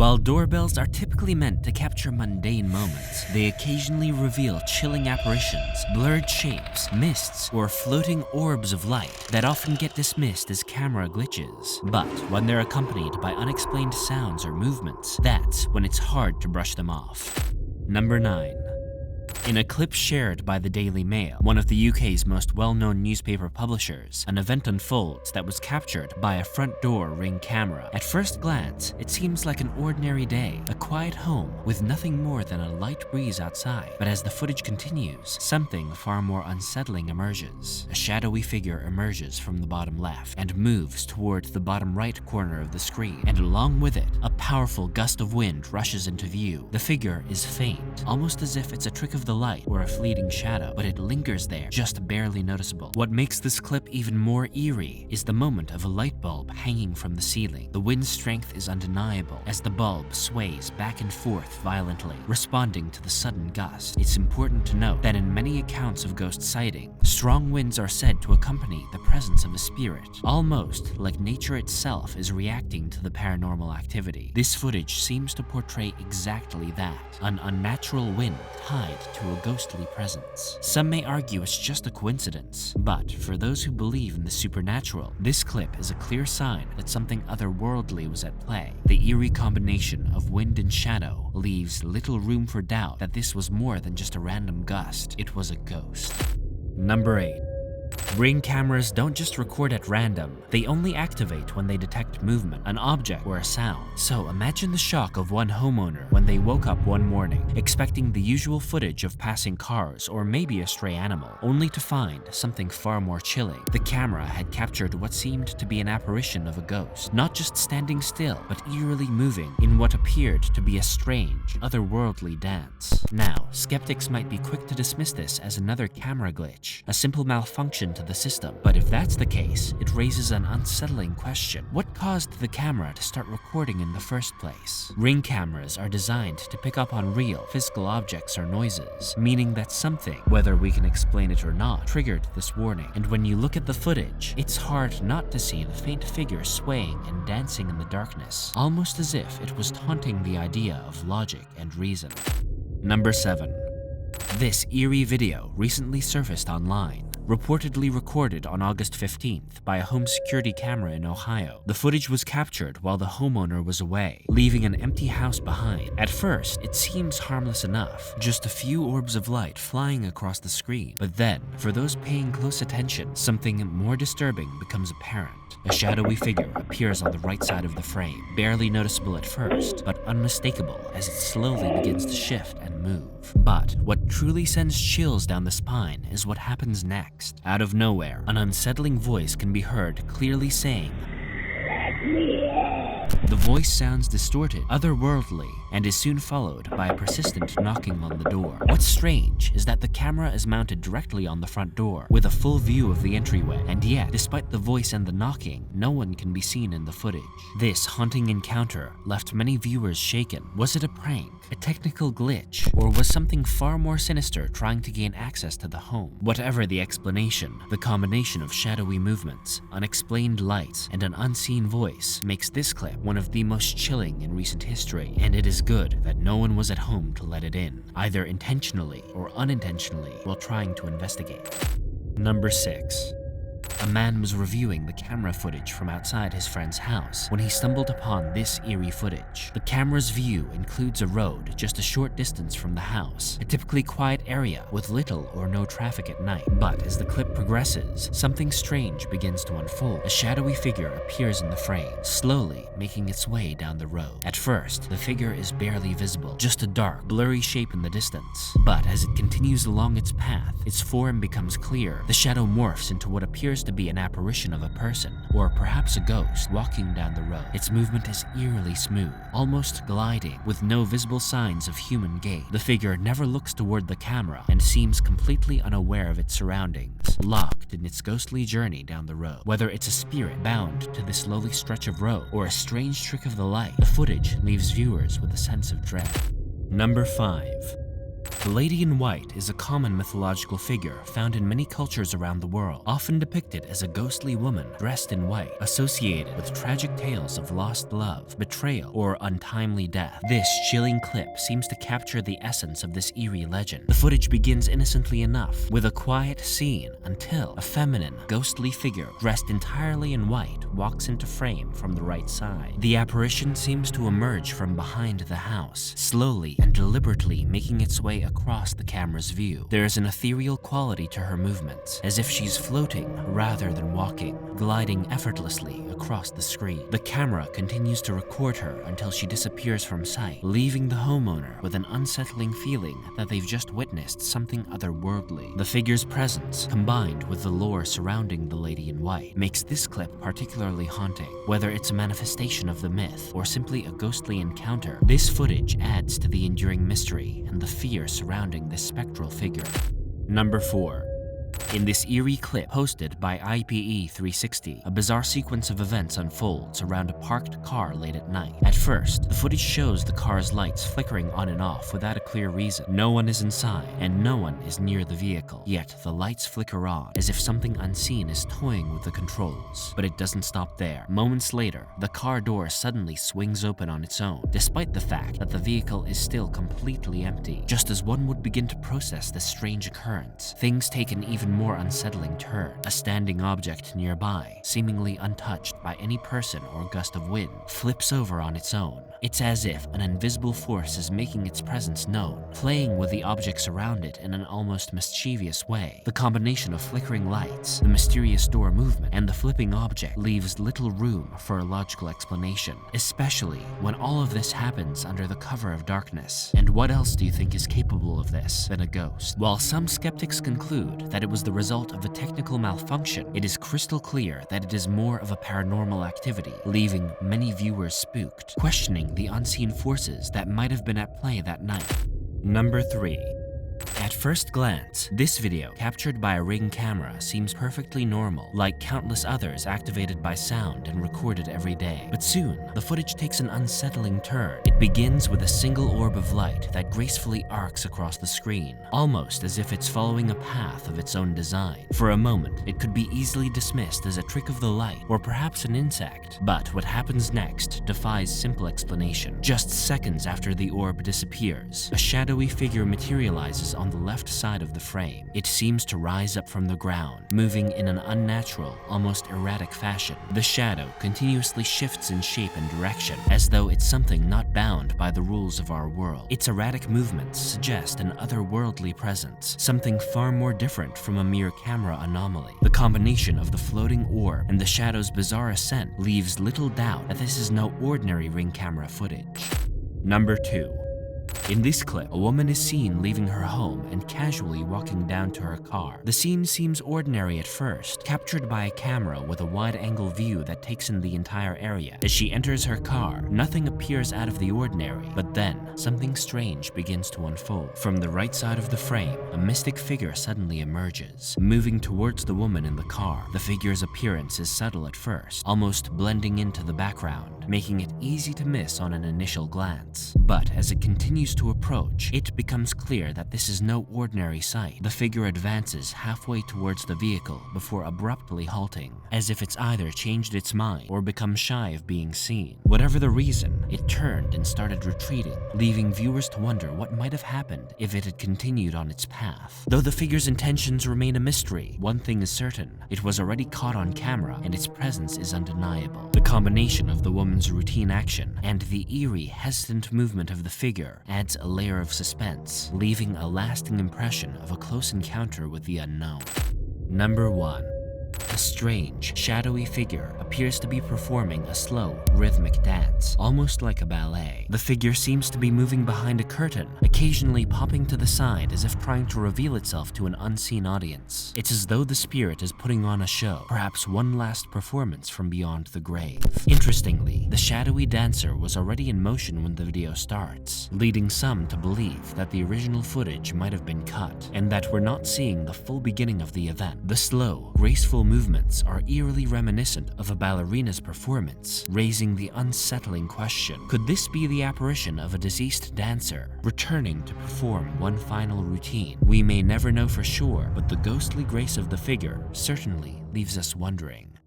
While doorbells are typically meant to capture mundane moments, they occasionally reveal chilling apparitions, blurred shapes, mists, or floating orbs of light that often get dismissed as camera glitches. But when they're accompanied by unexplained sounds or movements, that's when it's hard to brush them off. Number 9. In a clip shared by the Daily Mail, one of the UK's most well-known newspaper publishers, an event unfolds that was captured by a front door Ring camera. At first glance, it seems like an ordinary day, a quiet home with nothing more than a light breeze outside. But as the footage continues, something far more unsettling emerges. A shadowy figure emerges from the bottom left and moves toward the bottom right corner of the screen, and along with it, a powerful gust of wind rushes into view. The figure is faint, almost as if it's a trick of the light or a fleeting shadow, but it lingers there, just barely noticeable. What makes this clip even more eerie is the moment of a light bulb hanging from the ceiling. The wind's strength is undeniable as the bulb sways back and forth violently, responding to the sudden gust. It's important to note that in many accounts of ghost sighting, strong winds are said to accompany the presence of a spirit, almost like nature itself is reacting to the paranormal activity. This footage seems to portray exactly that, an unnatural wind tied to a ghostly presence. Some may argue it's just a coincidence, but for those who believe in the supernatural, this clip is a clear sign that something otherworldly was at play. The eerie combination of wind and shadow leaves little room for doubt that this was more than just a random gust, it was a ghost. Number 8. Ring cameras don't just record at random, they only activate when they detect movement, an object, or a sound. So imagine the shock of one homeowner when they woke up one morning, expecting the usual footage of passing cars or maybe a stray animal, only to find something far more chilling. The camera had captured what seemed to be an apparition of a ghost, not just standing still, but eerily moving in what appeared to be a strange, otherworldly dance. Now, skeptics might be quick to dismiss this as another camera glitch, a simple malfunction to the system. But if that's the case, it raises an unsettling question. What caused the camera to start recording in the first place? Ring cameras are designed to pick up on real, physical objects or noises, meaning that something, whether we can explain it or not, triggered this warning. And when you look at the footage, it's hard not to see the faint figure swaying and dancing in the darkness, almost as if it was taunting the idea of logic and reason. Number 7. This eerie video recently surfaced online, reportedly recorded on August 15th by a home security camera in Ohio. The footage was captured while the homeowner was away, leaving an empty house behind. At first, it seems harmless enough, just a few orbs of light flying across the screen. But then, for those paying close attention, something more disturbing becomes apparent. A shadowy figure appears on the right side of the frame, barely noticeable at first, but unmistakable as it slowly begins to shift and move. But what truly sends chills down the spine is what happens next. Out of nowhere, an unsettling voice can be heard clearly saying, "Let me in." The voice sounds distorted, otherworldly, and is soon followed by a persistent knocking on the door. What's strange is that the camera is mounted directly on the front door, with a full view of the entryway, and yet, despite the voice and the knocking, no one can be seen in the footage. This haunting encounter left many viewers shaken. Was it a prank, a technical glitch, or was something far more sinister trying to gain access to the home? Whatever the explanation, the combination of shadowy movements, unexplained lights, and an unseen voice makes this clip one of the most chilling in recent history, and it is good that no one was at home to let it in, either intentionally or unintentionally, while trying to investigate. Number 6. A man was reviewing the camera footage from outside his friend's house when he stumbled upon this eerie footage. The camera's view includes a road just a short distance from the house, a typically quiet area with little or no traffic at night. But as the clip progresses, something strange begins to unfold. A shadowy figure appears in the frame, slowly making its way down the road. At first, the figure is barely visible, just a dark, blurry shape in the distance. But as it continues along its path, its form becomes clear. The shadow morphs into what appears to be an apparition of a person, or perhaps a ghost, walking down the road. Its movement is eerily smooth, almost gliding, with no visible signs of human gait. The figure never looks toward the camera and seems completely unaware of its surroundings, locked in its ghostly journey down the road. Whether it's a spirit bound to this lowly stretch of road or a strange trick of the light, the footage leaves viewers with a sense of dread. Number 5. The Lady in White is a common mythological figure found in many cultures around the world, often depicted as a ghostly woman dressed in white, associated with tragic tales of lost love, betrayal, or untimely death. This chilling clip seems to capture the essence of this eerie legend. The footage begins innocently enough, with a quiet scene until a feminine, ghostly figure dressed entirely in white walks into frame from the right side. The apparition seems to emerge from behind the house, slowly and deliberately making its way across the camera's view. There is an ethereal quality to her movements, as if she's floating rather than walking, gliding effortlessly across the screen. The camera continues to record her until she disappears from sight, leaving the homeowner with an unsettling feeling that they've just witnessed something otherworldly. The figure's presence, combined with the lore surrounding the Lady in White, makes this clip particularly haunting. Whether it's a manifestation of the myth or simply a ghostly encounter, this footage adds to the enduring mystery and the fear surrounding this spectral figure. Number 4. In this eerie clip posted by IPE360, a bizarre sequence of events unfolds around a parked car late at night. At first, the footage shows the car's lights flickering on and off without a clear reason. No one is inside, and no one is near the vehicle. Yet, the lights flicker on, as if something unseen is toying with the controls. But it doesn't stop there. Moments later, the car door suddenly swings open on its own, despite the fact that the vehicle is still completely empty. Just as one would begin to process this strange occurrence, things take an even more unsettling turn. A standing object nearby, seemingly untouched by any person or gust of wind, flips over on its own. It's as if an invisible force is making its presence known, playing with the objects around it in an almost mischievous way. The combination of flickering lights, the mysterious door movement, and the flipping object leaves little room for a logical explanation, especially when all of this happens under the cover of darkness. And what else do you think is capable of this than a ghost? While some skeptics conclude that it was the result of a technical malfunction, it is crystal clear that it is more of a paranormal activity, leaving many viewers spooked, questioning the unseen forces that might have been at play that night. Number 3. At first glance, this video, captured by a Ring camera, seems perfectly normal, like countless others activated by sound and recorded every day. But soon, the footage takes an unsettling turn. It begins with a single orb of light that gracefully arcs across the screen, almost as if it's following a path of its own design. For a moment, it could be easily dismissed as a trick of the light, or perhaps an insect. But what happens next defies simple explanation. Just seconds after the orb disappears, a shadowy figure materializes on the left side of the frame. It seems to rise up from the ground, moving in an unnatural, almost erratic fashion. The shadow continuously shifts in shape and direction, as though it's something not bound by the rules of our world. Its erratic movements suggest an otherworldly presence, something far more different from a mere camera anomaly. The combination of the floating orb and the shadow's bizarre ascent leaves little doubt that this is no ordinary Ring camera footage. Number 2. In this clip, a woman is seen leaving her home and casually walking down to her car. The scene seems ordinary at first, captured by a camera with a wide-angle view that takes in the entire area. As she enters her car, nothing appears out of the ordinary, but then something strange begins to unfold. From the right side of the frame, a mystic figure suddenly emerges, moving towards the woman in the car. The figure's appearance is subtle at first, almost blending into the background, making it easy to miss on an initial glance. But as it continues to approach, it becomes clear that this is no ordinary sight. The figure advances halfway towards the vehicle before abruptly halting, as if it's either changed its mind or become shy of being seen. Whatever the reason, it turned and started retreating, leaving viewers to wonder what might have happened if it had continued on its path. Though the figure's intentions remain a mystery, one thing is certain: it was already caught on camera and its presence is undeniable. The combination of the woman's routine action and the eerie, hesitant movement of the figure adds a layer of suspense, leaving a lasting impression of a close encounter with the unknown. Number 1. A strange, shadowy figure appears to be performing a slow, rhythmic dance, almost like a ballet. The figure seems to be moving behind a curtain, occasionally popping to the side as if trying to reveal itself to an unseen audience. It's as though the spirit is putting on a show, perhaps one last performance from beyond the grave. Interestingly, the shadowy dancer was already in motion when the video starts, leading some to believe that the original footage might have been cut, and that we're not seeing the full beginning of the event. The slow, graceful graceful movements are eerily reminiscent of a ballerina's performance, raising the unsettling question, could this be the apparition of a deceased dancer, returning to perform one final routine? We may never know for sure, but the ghostly grace of the figure certainly leaves us wondering.